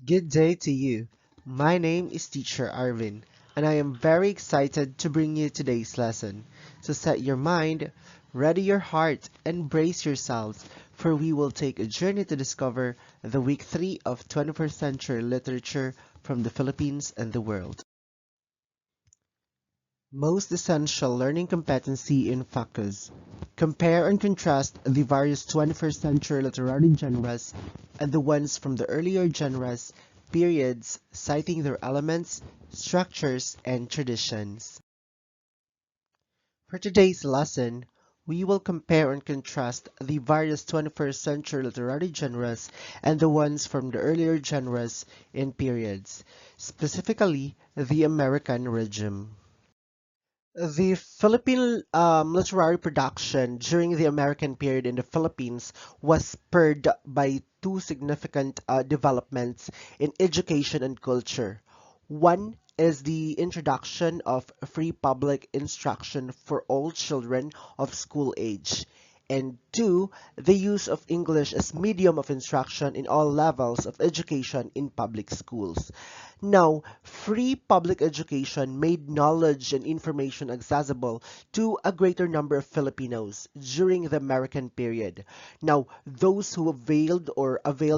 Good day to you. My name is Teacher Arvin, and I am very excited to bring you today's lesson. So set your mind, ready your heart, and brace yourselves, for we will take a journey to discover the week 3 of 21st century literature from the Philippines and the world. Most essential learning competency in focus. Compare and contrast the various 21st century literary genres and the ones from the earlier genres, periods, citing their elements, structures, and traditions. For today's lesson, we will compare and contrast the various 21st century literary genres and the ones from the earlier genres and periods, specifically the American regime. The Philippine literary production during the American period in the Philippines was spurred by two significant developments in education and culture. One is the introduction of free public instruction for all children of school age. And two, the use of English as medium of instruction in all levels of education in public schools. Now, free public education made knowledge and information accessible to a greater number of Filipinos during the American period. Now, those who availed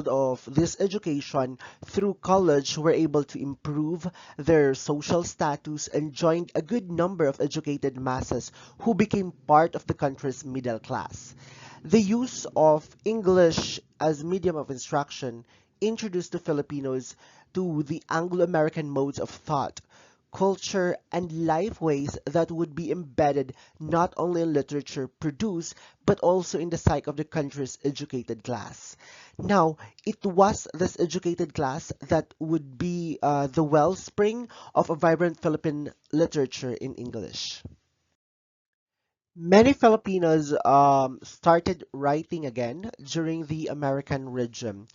of this education through college were able to improve their social status and joined a good number of educated masses who became part of the country's middle class. The use of English as medium of instruction introduced the Filipinos to the Anglo-American modes of thought, culture, and life ways that would be embedded not only in literature produced, but also in the psyche of the country's educated class. Now, it was this educated class that would be the wellspring of a vibrant Philippine literature in English. Many Filipinos started writing again during the American regime,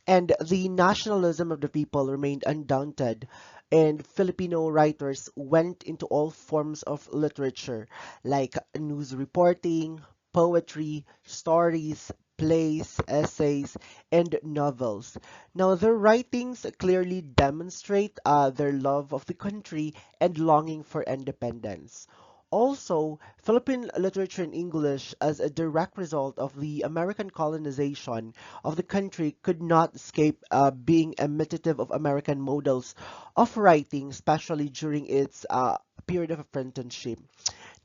and the nationalism of the people remained undaunted, and Filipino writers went into all forms of literature, like news reporting, poetry, stories, plays, essays, and novels. Now, their writings clearly demonstrate their love of the country and longing for independence. Also, Philippine literature in English, as a direct result of the American colonization of the country, could not escape being imitative of American models of writing, especially during its period of apprenticeship.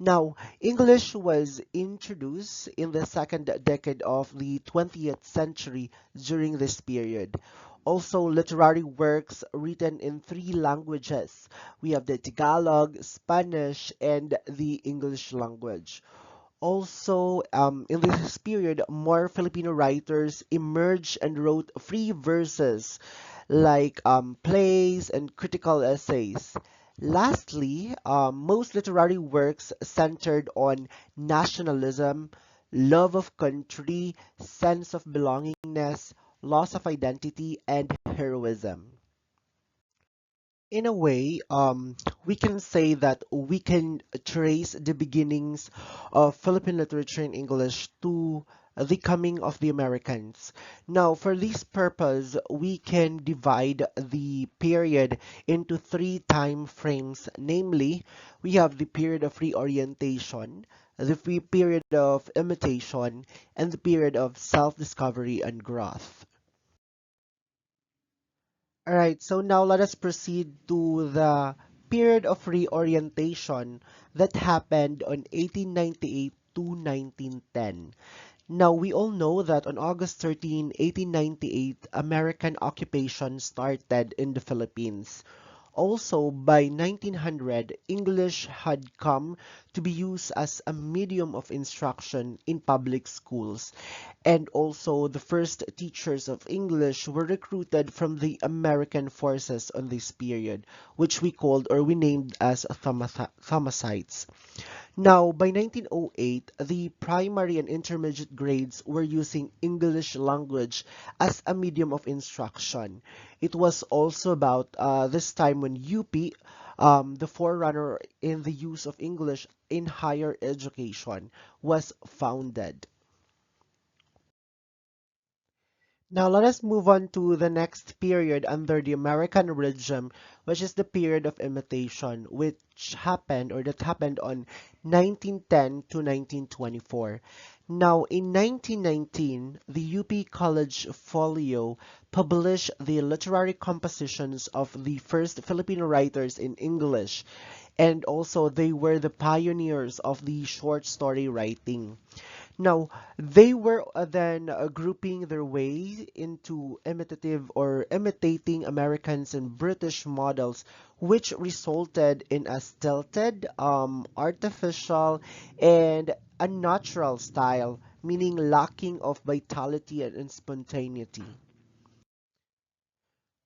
Now, English was introduced in the second decade of the 20th century during this period. Also, literary works written in three languages. We have the Tagalog, Spanish, and the English language. Also, in this period, more Filipino writers emerged and wrote free verses like plays and critical essays. Lastly, most literary works centered on nationalism, love of country, sense of belongingness, loss of identity, and heroism. In a way, we can say that we can trace the beginnings of Philippine literature in English to the coming of the Americans. Now, for this purpose, we can divide the period into three time frames. Namely, we have the period of reorientation, the free period of imitation, and the period of self-discovery and growth. All right, so now let us proceed to the period of reorientation that happened on 1898 to 1910. Now, we all know that on August 13, 1898, American occupation started in the Philippines. Also, by 1900, English had come to be used as a medium of instruction in public schools. And also, the first teachers of English were recruited from the American forces on this period, which we called or we named as Thomasites. Now, by 1908, the primary and intermediate grades were using English language as a medium of instruction. It was also about this time when UP, the forerunner in the use of English in higher education, was founded. Now let us move on to the next period under the American regime, which is the period of imitation, that happened on 1910 to 1924. Now in 1919, the UP College Folio published the literary compositions of the first Filipino writers in English, and also they were the pioneers of the short story writing. Now, they were then grouping their way into imitative or imitating Americans and British models, which resulted in a stilted, artificial, and unnatural style, meaning lacking of vitality and spontaneity.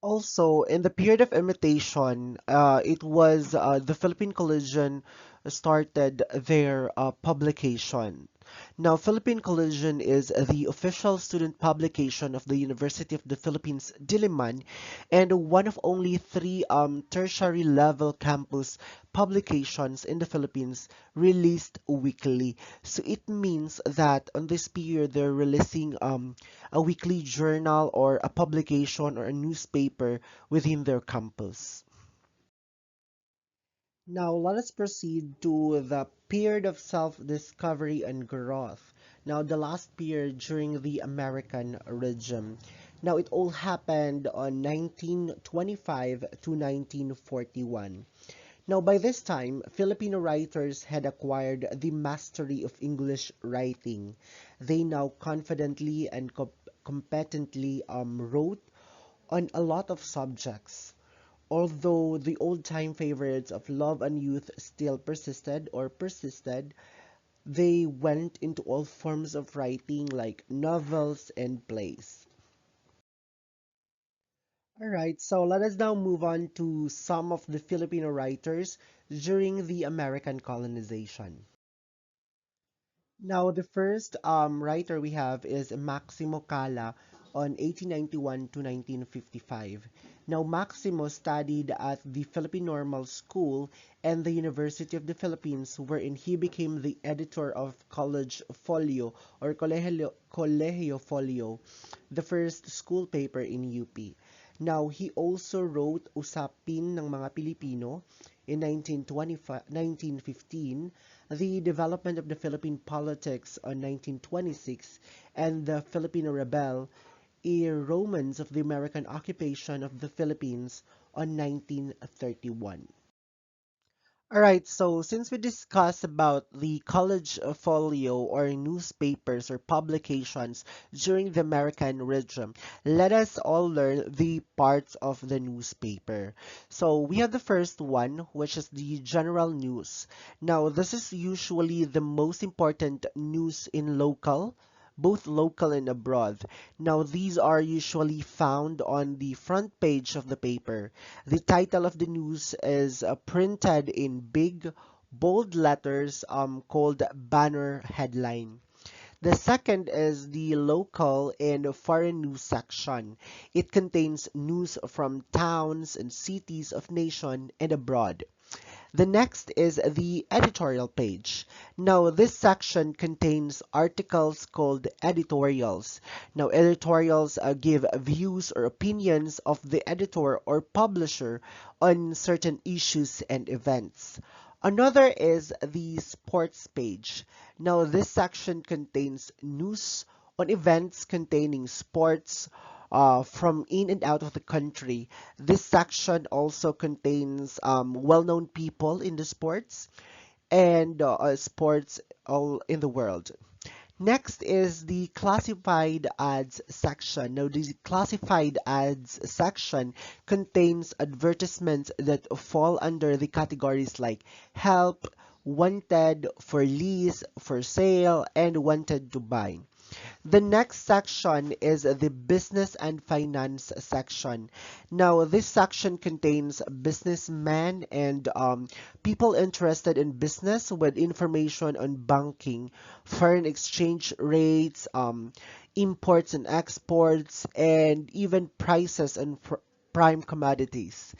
Also, in the period of imitation, it was the Philippine Collision started their publication. Now, Philippine Collision is the official student publication of the University of the Philippines, Diliman, and one of only three tertiary level campus publications in the Philippines released weekly. So it means that on this period, they're releasing a weekly journal or a publication or a newspaper within their campus. Now, let us proceed to the period of self-discovery and growth. Now, the last period during the American regime. Now, it all happened on 1925 to 1941. Now, by this time, Filipino writers had acquired the mastery of English writing. They now confidently and competently wrote on a lot of subjects. Although the old-time favorites of love and youth still persisted, they went into all forms of writing like novels and plays. Alright, so let us now move on to some of the Filipino writers during the American colonization. Now, the first writer we have is Maximo Cala on 1891 to 1955. Now, Maximo studied at the Philippine Normal School and the University of the Philippines, wherein he became the editor of College Folio or Colegio Folio, the first school paper in UP. Now, he also wrote Usapin ng mga Pilipino in 1915, the development of the Philippine politics on 1926, and the Filipino Rebel, a romance of the American occupation of the Philippines on 1931. Alright, so since we discussed about the college folio or newspapers or publications during the American regime, let us all learn the parts of the newspaper. So we have the first one, which is the general news. Now, this is usually the most important news in both local and abroad. Now, these are usually found on the front page of the paper. The title of the news is printed in big, bold letters called banner headline. The second is the local and foreign news section. It contains news from towns and cities of nation and abroad. The next is the editorial page. Now, this section contains articles called editorials. Now, editorials give views or opinions of the editor or publisher on certain issues and events. Another is the sports page. Now, this section contains news on events containing sports from in and out of the country. This section also contains well-known people in the sports and sports all in the world. Next is the classified ads section. Now, the classified ads section contains advertisements that fall under the categories like help, wanted, for lease, for sale, and wanted to buy. The next section is the business and finance section. Now, this section contains businessmen and people interested in business with information on banking, foreign exchange rates, imports and exports, and even prices and prime commodities.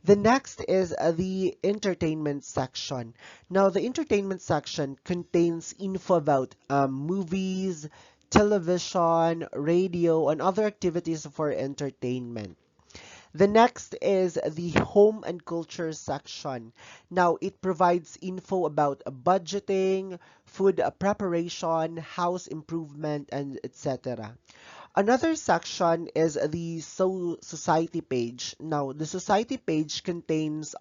The next is the entertainment section. Now, the entertainment section contains info about movies, television, radio, and other activities for entertainment. The next is the home and culture section. Now, it provides info about budgeting, food preparation, house improvement, and etc. Another section is the society page. Now, the society page contains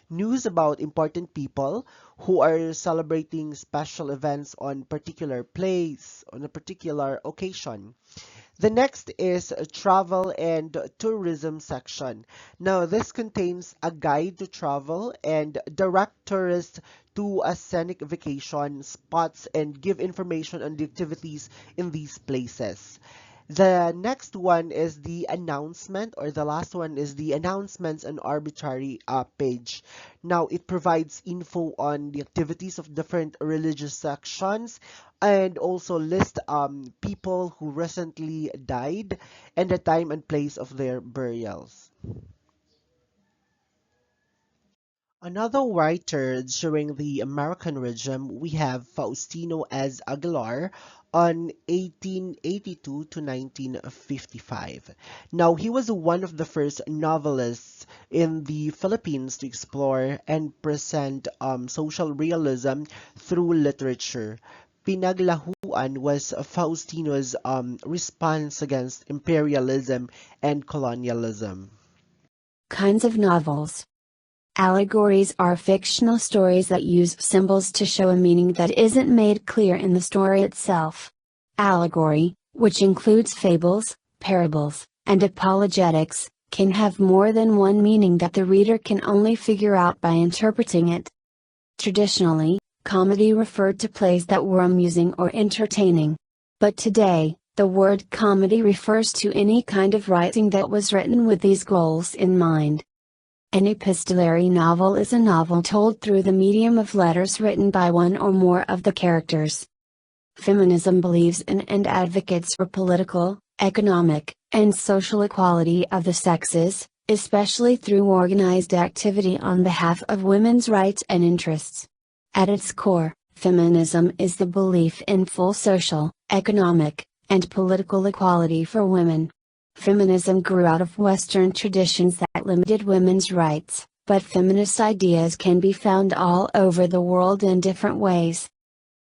news about important people who are celebrating special events on particular place, on a particular occasion. The next is a travel and tourism section. Now, this contains a guide to travel and direct tourists to a scenic vacation spots and give information on the activities in these places. The next one is the announcement, or the last one is the announcements and arbitrary page. Now, it provides info on the activities of different religious sections and also list people who recently died and the time and place of their burials. Another writer during the American regime, we have Faustino as Aguilar on 1882 to 1955. Now, he was one of the first novelists in the Philippines to explore and present social realism through literature. Pinaglahuan was Faustino's response against imperialism and colonialism. Kinds of novels. Allegories are fictional stories that use symbols to show a meaning that isn't made clear in the story itself. Allegory, which includes fables, parables, and apologetics, can have more than one meaning that the reader can only figure out by interpreting it. Traditionally, comedy referred to plays that were amusing or entertaining. But today, the word comedy refers to any kind of writing that was written with these goals in mind. An epistolary novel is a novel told through the medium of letters written by one or more of the characters. Feminism believes in and advocates for political, economic, and social equality of the sexes, especially through organized activity on behalf of women's rights and interests. At its core, feminism is the belief in full social, economic, and political equality for women. Feminism grew out of Western traditions that limited women's rights, but feminist ideas can be found all over the world in different ways.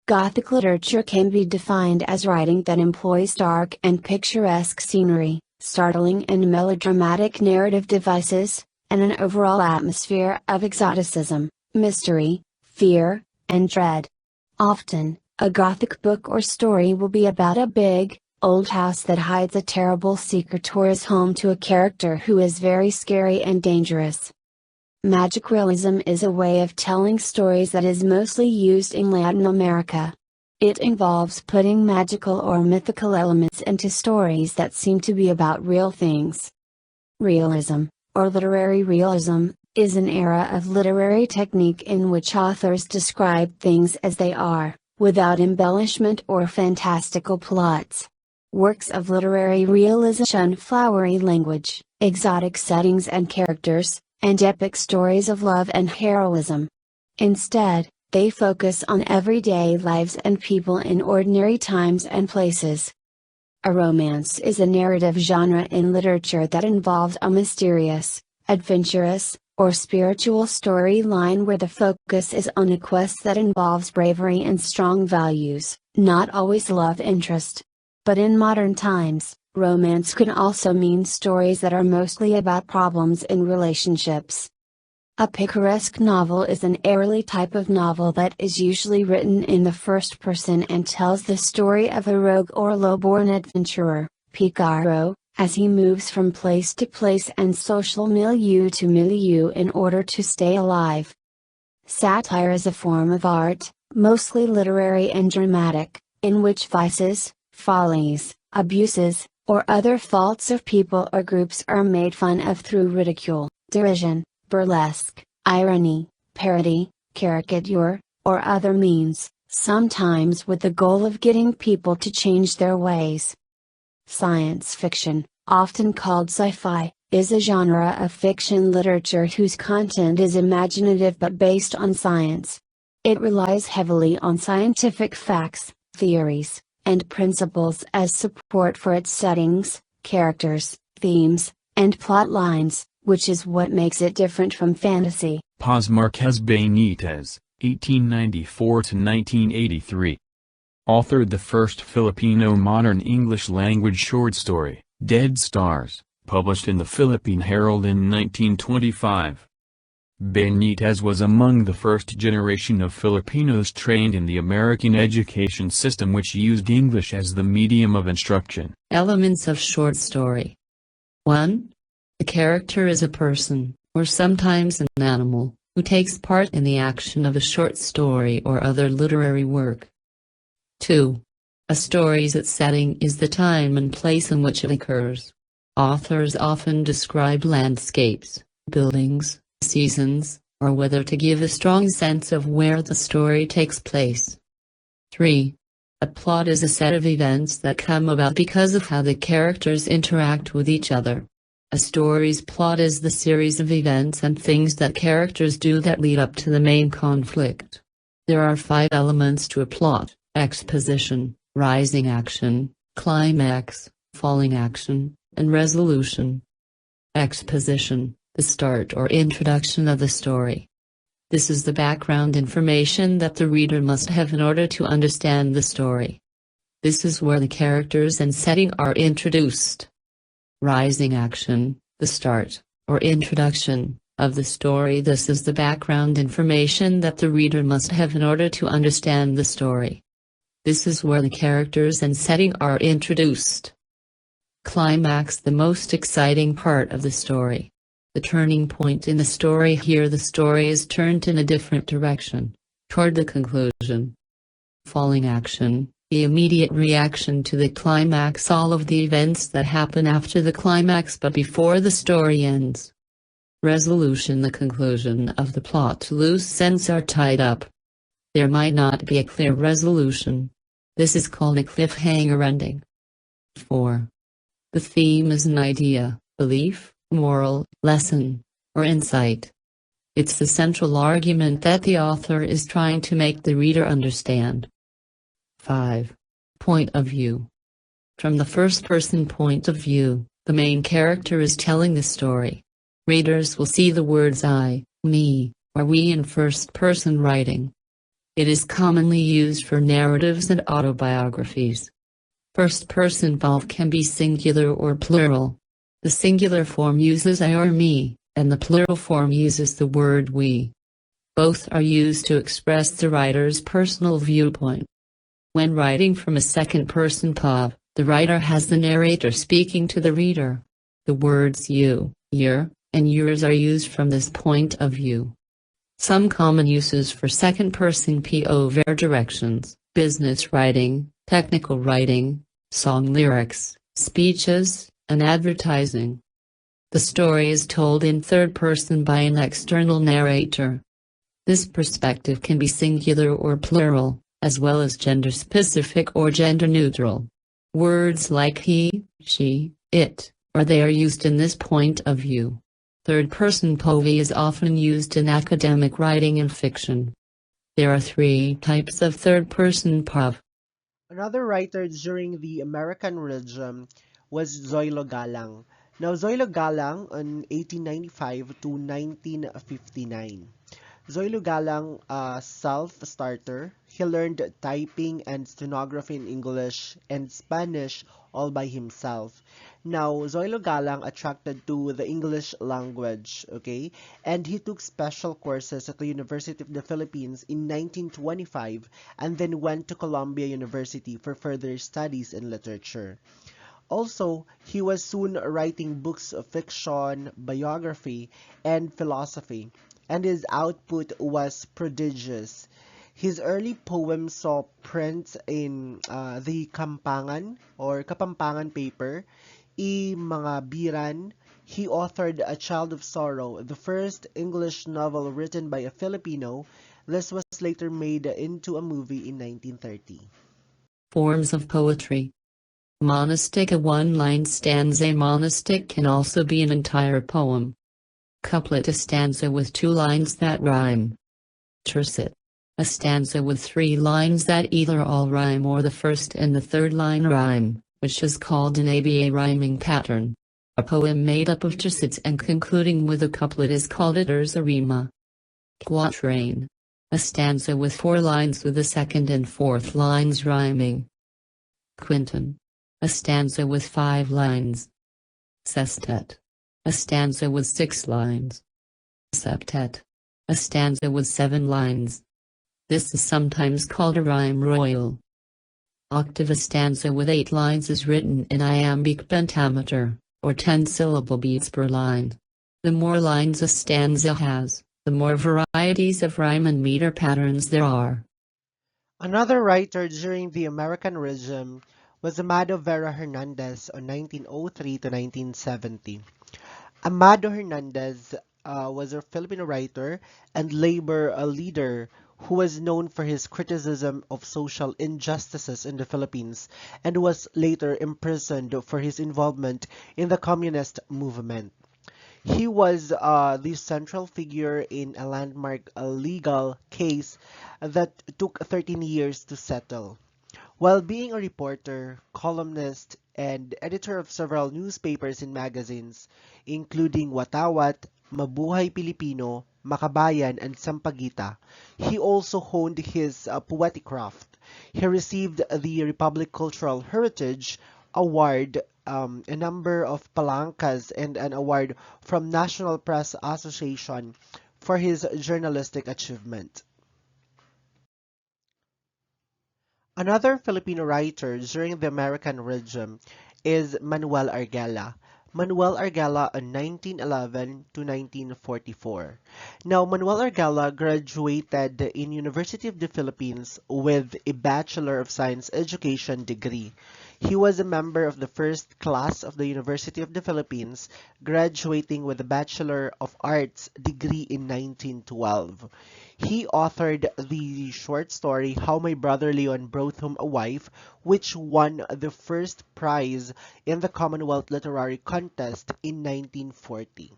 Gothic literature can be defined as writing that employs dark and picturesque scenery, startling and melodramatic narrative devices, and an overall atmosphere of exoticism, mystery, fear, and dread. Often, a Gothic book or story will be about a big, old house that hides a terrible secret or is home to a character who is very scary and dangerous. Magic realism is a way of telling stories that is mostly used in Latin America. It involves putting magical or mythical elements into stories that seem to be about real things. Realism, or literary realism, is an era of literary technique in which authors describe things as they are, without embellishment or fantastical plots. Works of literary realism shun flowery language, exotic settings and characters, and epic stories of love and heroism. Instead, they focus on everyday lives and people in ordinary times and places. A romance is a narrative genre in literature that involves a mysterious, adventurous, or spiritual storyline where the focus is on a quest that involves bravery and strong values, not always love interest. But in modern times, romance can also mean stories that are mostly about problems in relationships. A picaresque novel is an early type of novel that is usually written in the first person and tells the story of a rogue or low-born adventurer, picaro, as he moves from place to place and social milieu to milieu in order to stay alive. Satire is a form of art, mostly literary and dramatic, in which vices, follies, abuses, or other faults of people or groups are made fun of through ridicule, derision, burlesque, irony, parody, caricature, or other means, sometimes with the goal of getting people to change their ways. Science fiction, often called sci-fi, is a genre of fiction literature whose content is imaginative but based on science. It relies heavily on scientific facts, theories, and principles as support for its settings, characters, themes, and plot lines, which is what makes it different from fantasy. Paz Marquez Benitez, 1894 to 1983. Authored the first Filipino modern English-language short story, Dead Stars, published in the Philippine Herald in 1925. Benitez was among the first generation of Filipinos trained in the American education system, which used English as the medium of instruction. Elements of short story. 1. The character is a person, or sometimes an animal, who takes part in the action of a short story or other literary work. 2. A story's setting is the time and place in which it occurs. Authors often describe landscapes, buildings, seasons, or weather to give a strong sense of where the story takes place. 3. A plot is a set of events that come about because of how the characters interact with each other. A story's plot is the series of events and things that characters do that lead up to the main conflict. There are 5 elements to a plot: exposition, rising action, climax, falling action, and resolution. Exposition, the start or introduction of the story. This is the background information that the reader must have in order to understand the story. This is where the characters and setting are introduced. Rising action, the start, or introduction, of the story. This is the background information that the reader must have in order to understand the story. This is where the characters and setting are introduced. Climax, the most exciting part of the story. The turning point in the story. Here the story is turned in a different direction, toward the conclusion. Falling action, the immediate reaction to the climax, all of the events that happen after the climax but before the story ends. Resolution, the conclusion of the plot. Loose ends are tied up. There might not be a clear resolution. This is called a cliffhanger ending. 4. The theme is an idea, belief, moral, lesson, or insight. It's the central argument that the author is trying to make the reader understand. 5. Point of view. From the first-person point of view, the main character is telling the story. Readers will see the words I, me, or we in first-person writing. It is commonly used for narratives and autobiographies. First-person verb can be singular or plural. The singular form uses I or me, and the plural form uses the word we. Both are used to express the writer's personal viewpoint. When writing from a second-person POV, the writer has the narrator speaking to the reader. The words you, your, and yours are used from this point of view. Some common uses for second-person POV are directions, business writing, technical writing, song lyrics, speeches, and advertising. The story is told in third person by an external narrator. This perspective can be singular or plural, as well as gender-specific or gender-neutral. Words like he, she, it, or they are used in this point of view. Third-person POV is often used in academic writing and fiction. There are 3 types of third-person POV. Another writer during the American regime was Zoilo Galang. Now, Zoilo Galang in 1895 to 1959. Zoilo Galang, a self-starter. He learned typing and stenography in English and Spanish all by himself. Now, Zoilo Galang attracted to the English language, okay? And he took special courses at the University of the Philippines in 1925 and then went to Columbia University for further studies in literature. Also, he was soon writing books of fiction, biography, and philosophy, and his output was prodigious. His early poems saw print in the Kampangan or Kapampangan paper, Mga Biran. He authored A Child of Sorrow, the first English novel written by a Filipino. This was later made into a movie in 1930. Forms of poetry. Monostic, a one-line stanza. Monostic can also be an entire poem. Couplet, a stanza with 2 lines that rhyme. Tercet, a stanza with 3 lines that either all rhyme or the first and the third line rhyme, which is called an ABA rhyming pattern. A poem made up of tercets and concluding with a couplet is called a terza rima. Quatrain, a stanza with 4 lines with the second and fourth lines rhyming. Quinton, a stanza with 5 lines. Sestet, a stanza with 6 lines. Septet, a stanza with 7 lines. This is sometimes called a rhyme royal. Octave, a stanza with 8 lines is written in iambic pentameter, or 10-syllable beats per line. The more lines a stanza has, the more varieties of rhyme and meter patterns there are. Another writer during the American regime was Amado Hernandez on 1903 to 1970. Amado Hernandez was a Filipino writer and labor leader who was known for his criticism of social injustices in the Philippines and was later imprisoned for his involvement in the communist movement. He was the central figure in a landmark legal case that took 13 years to settle. While being a reporter, columnist, and editor of several newspapers and magazines, including Watawat, Mabuhay Pilipino, Makabayan, and Sampaguita, he also honed his poetic craft. He received the Republic Cultural Heritage Award, a number of palancas, and an award from National Press Association for his journalistic achievement. Another Filipino writer during the American regime is Manuel Argela. Manuel Argela in 1911 to 1944. Now, Manuel Argela graduated in University of the Philippines with a Bachelor of Science Education degree. He was a member of the first class of the University of the Philippines, graduating with a Bachelor of Arts degree in 1912. He authored the short story How My Brother Leon Brought Home a Wife, which won the first prize in the Commonwealth Literary Contest in 1940.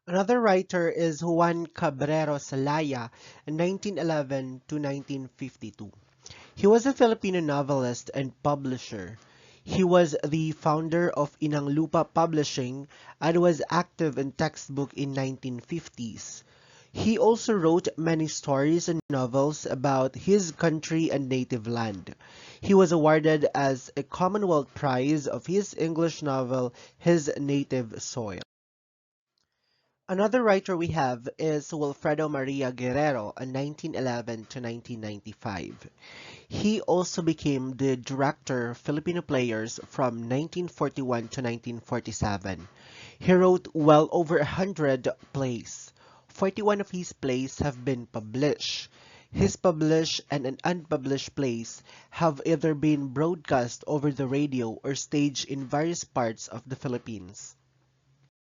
Another writer is Juan Cabrero Celaya in 1911 to 1952. He was a Filipino novelist and publisher. He was the founder of Inang Lupa Publishing and was active in textbook in 1950s. He also wrote many stories and novels about his country and native land. He was awarded as a Commonwealth Prize of his English novel His Native Soil. Another writer we have is Wilfredo Maria Guerrero in 1911 to 1995. He also became the director of Filipino players from 1941 to 1947. He wrote well over 100 plays. 41 of his plays have been published. His published and unpublished plays have either been broadcast over the radio or staged in various parts of the Philippines.